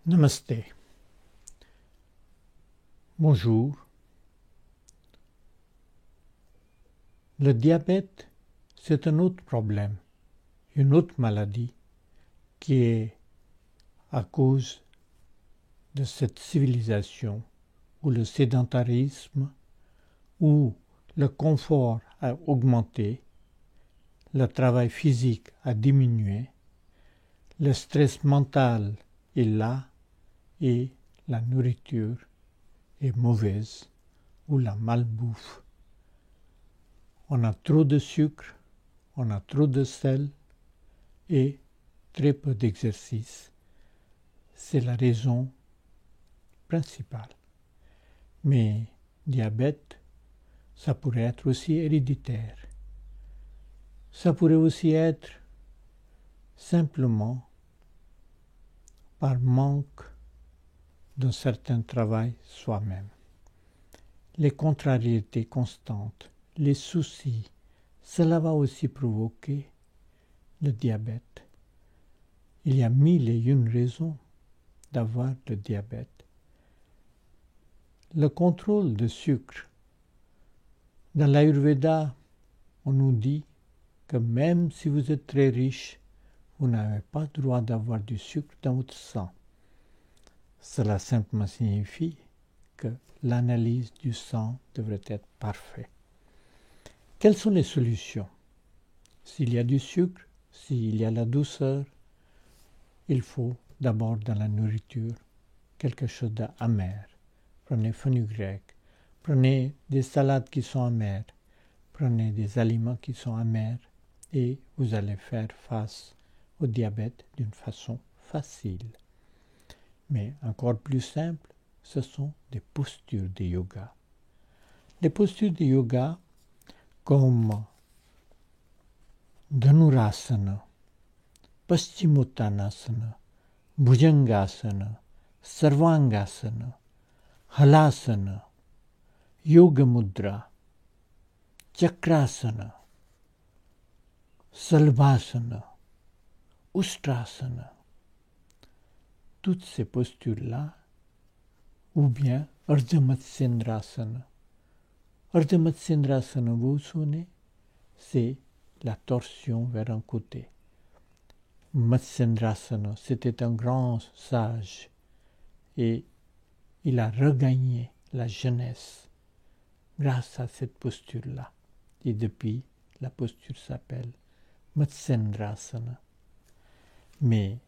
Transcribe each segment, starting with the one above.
Namasté. Bonjour. Le diabète, c'est un autre problème, une autre maladie qui est à cause de cette civilisation où le sédentarisme, où le confort a augmenté, le travail physique a diminué, le stress mental est là et la nourriture est mauvaise ou la malbouffe. On a trop de sucre, on a trop de sel et très peu d'exercice. C'est la raison principale. Mais diabète, ça pourrait être aussi héréditaire. Ça pourrait aussi être simplement par manque d'un certain travail soi-même. Les contrariétés constantes, les soucis, cela va aussi provoquer le diabète. Il y a mille et une raisons d'avoir le diabète. Le contrôle de sucre. Dans l'Ayurveda, on nous dit que même si vous êtes très riche, vous n'avez pas le droit d'avoir du sucre dans votre sang. Cela simplement signifie que l'analyse du sang devrait être parfaite. Quelles sont les solutions? S'il y a du sucre, s'il y a la douceur, il faut d'abord dans la nourriture quelque chose d'amer. Prenez fenugrec, prenez des salades qui sont amères, prenez des aliments qui sont amers et vous allez faire face au diabète d'une façon facile. Mais encore plus simple, ce sont des postures de yoga. Les postures de yoga comme Dhanurasana, Paschimottanasana, Bhujangasana, Sarvangasana, Halasana, Yoga Mudra, Chakrasana, Salvasana, Ustrasana. Toutes ces postures-là, ou bien Ardha Matsyendrasana. Ardha Matsyendrasana, vous vous souvenez, c'est la torsion vers un côté. Matsyendrasana, c'était un grand sage et il a regagné la jeunesse grâce à cette posture-là. Et depuis, la posture s'appelle Matsyendrasana. Mais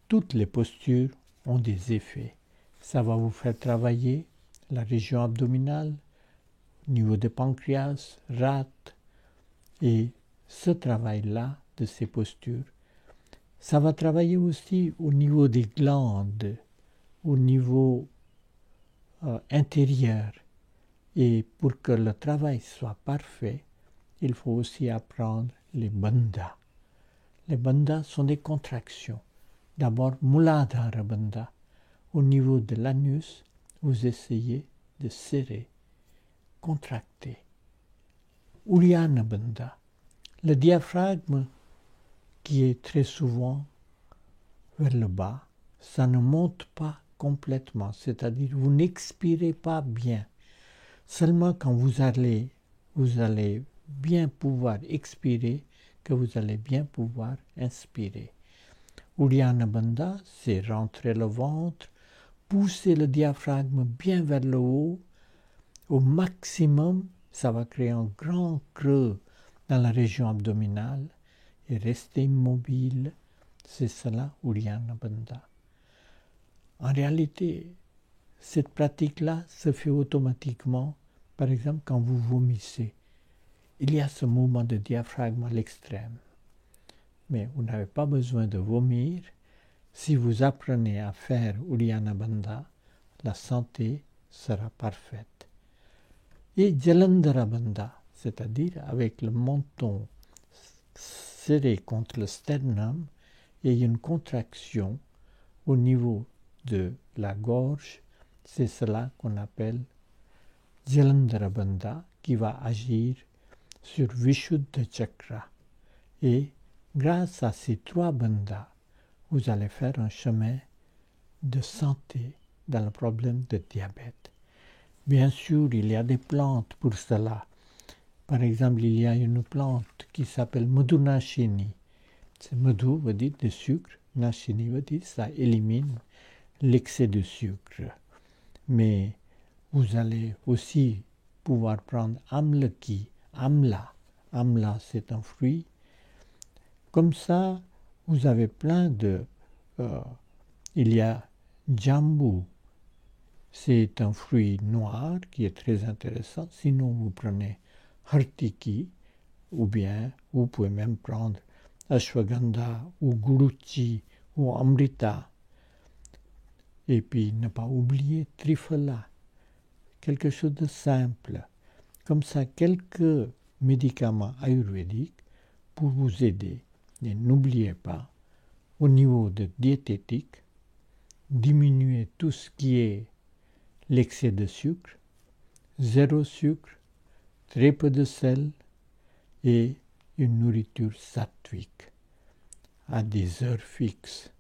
toutes les postures ont des effets. Ça va vous faire travailler la région abdominale, au niveau des pancréas, rate. Et ce travail-là, de ces postures, ça va travailler aussi au niveau des glandes, au niveau intérieur. Et pour que le travail soit parfait, il faut aussi apprendre les bandhas. Les bandhas sont des contractions. D'abord, Muladhara Bandha. Au niveau de l'anus, vous essayez de serrer, contracter. Uddiyana Bandha. Le diaphragme, qui est très souvent vers le bas, ça ne monte pas complètement, c'est-à-dire vous n'expirez pas bien. Seulement quand vous allez bien pouvoir expirer, que vous allez bien pouvoir inspirer. Uddiyana Bandha, c'est rentrer le ventre, pousser le diaphragme bien vers le haut, au maximum, ça va créer un grand creux dans la région abdominale et rester immobile, c'est cela Uddiyana Bandha. En réalité, cette pratique-là se fait automatiquement, par exemple quand vous vomissez. Il y a ce mouvement de diaphragme à l'extrême. Mais vous n'avez pas besoin de vomir. Si vous apprenez à faire Uddiyana Bandha, la santé sera parfaite. Et Jalandhara Bandha, c'est-à-dire avec le menton serré contre le sternum et une contraction au niveau de la gorge, c'est cela qu'on appelle Jalandhara Bandha qui va agir sur Vishuddha Chakra. Et grâce à ces trois bandhas, vous allez faire un chemin de santé dans le problème de diabète. Bien sûr, il y a des plantes pour cela. Par exemple, il y a une plante qui s'appelle Madhu Nashini. C'est Madhu veut dire de sucre, Nashini veut dire ça élimine l'excès de sucre. Mais vous allez aussi pouvoir prendre Amlaki, Amla. Amla, c'est un fruit. Comme ça, vous avez plein de... il y a Jambu. C'est un fruit noir qui est très intéressant. Sinon, vous prenez Hartiki, ou bien vous pouvez même prendre Ashwagandha ou Guruchi ou Amrita. Et puis, ne pas oublier Triphala, quelque chose de simple. Comme ça, quelques médicaments ayurvédiques pour vous aider. Et n'oubliez pas, au niveau de diététique, diminuez tout ce qui est l'excès de sucre, zéro sucre, très peu de sel et une nourriture sattvique à des heures fixes.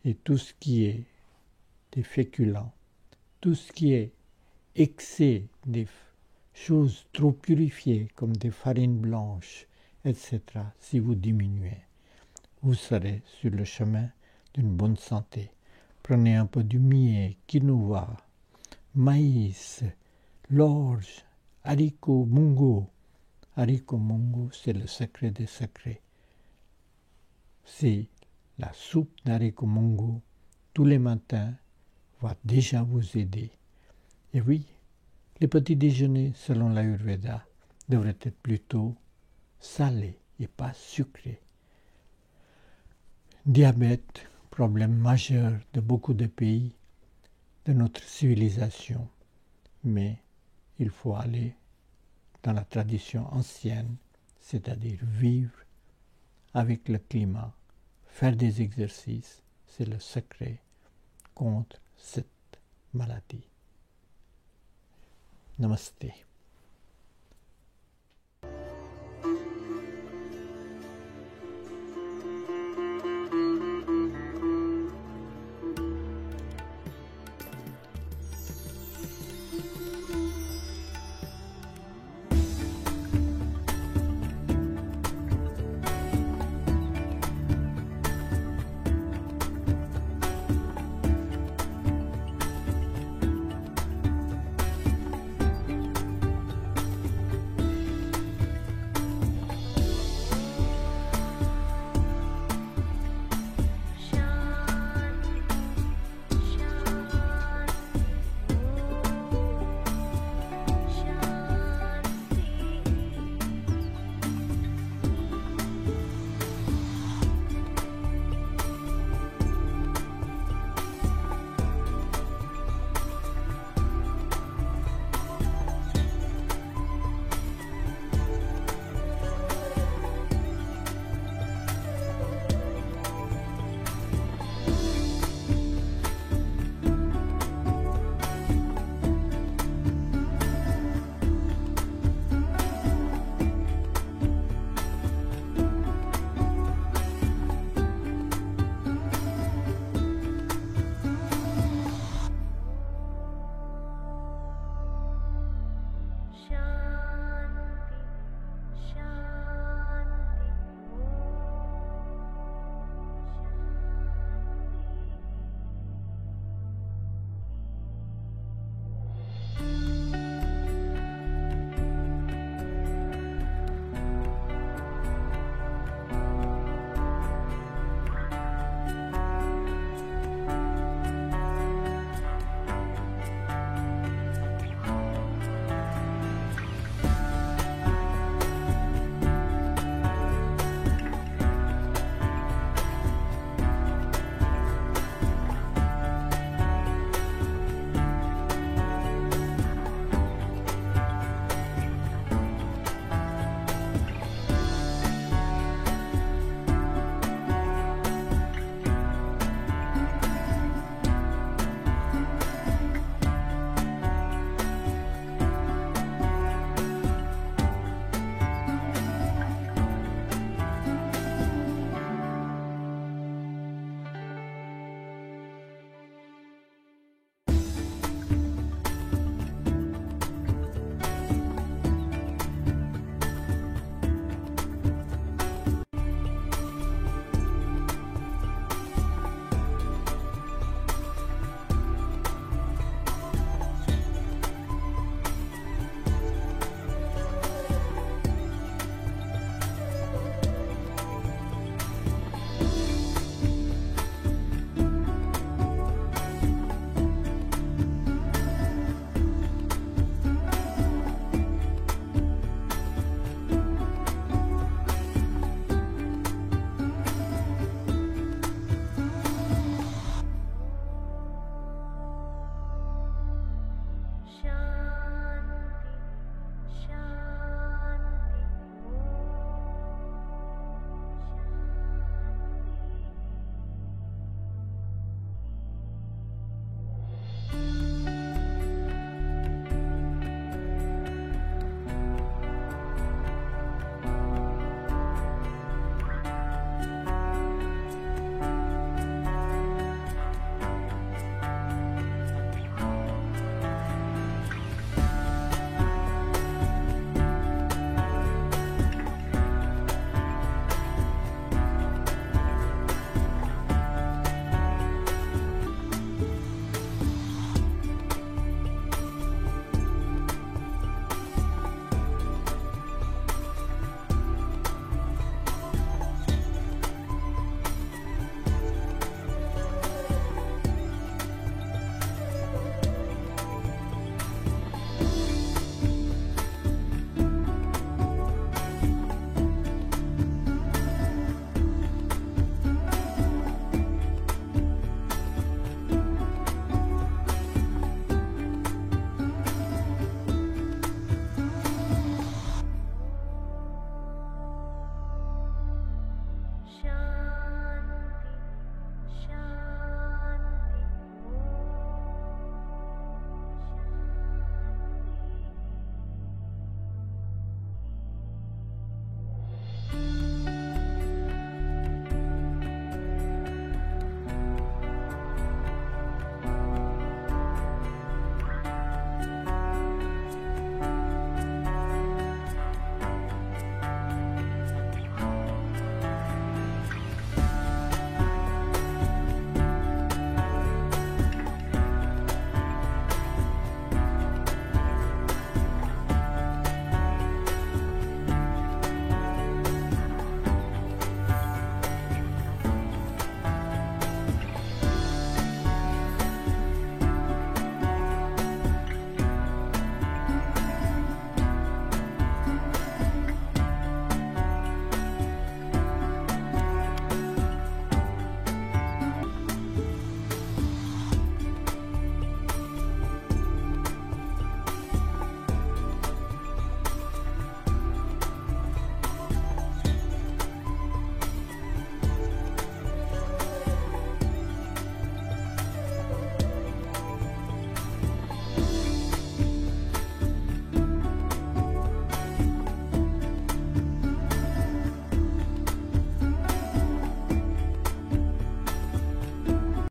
Et tout ce qui est des féculents, tout ce qui est excès des choses trop purifiées comme des farines blanches, etc., si vous diminuez, vous serez sur le chemin d'une bonne santé. Prenez un peu du millet, quinoa, maïs, l'orge, haricots, mungo. Haricots mungo, c'est le secret des secrets. C'est la soupe d'haricots mungo tous les matins va déjà vous aider. Et oui, les petits déjeuners, selon l'Ayurveda, devraient être plutôt salés et pas sucrés. Diabète, problème majeur de beaucoup de pays de notre civilisation. Mais il faut aller dans la tradition ancienne, c'est-à-dire vivre avec le climat, faire des exercices, c'est le secret contre cette maladie. Namaste.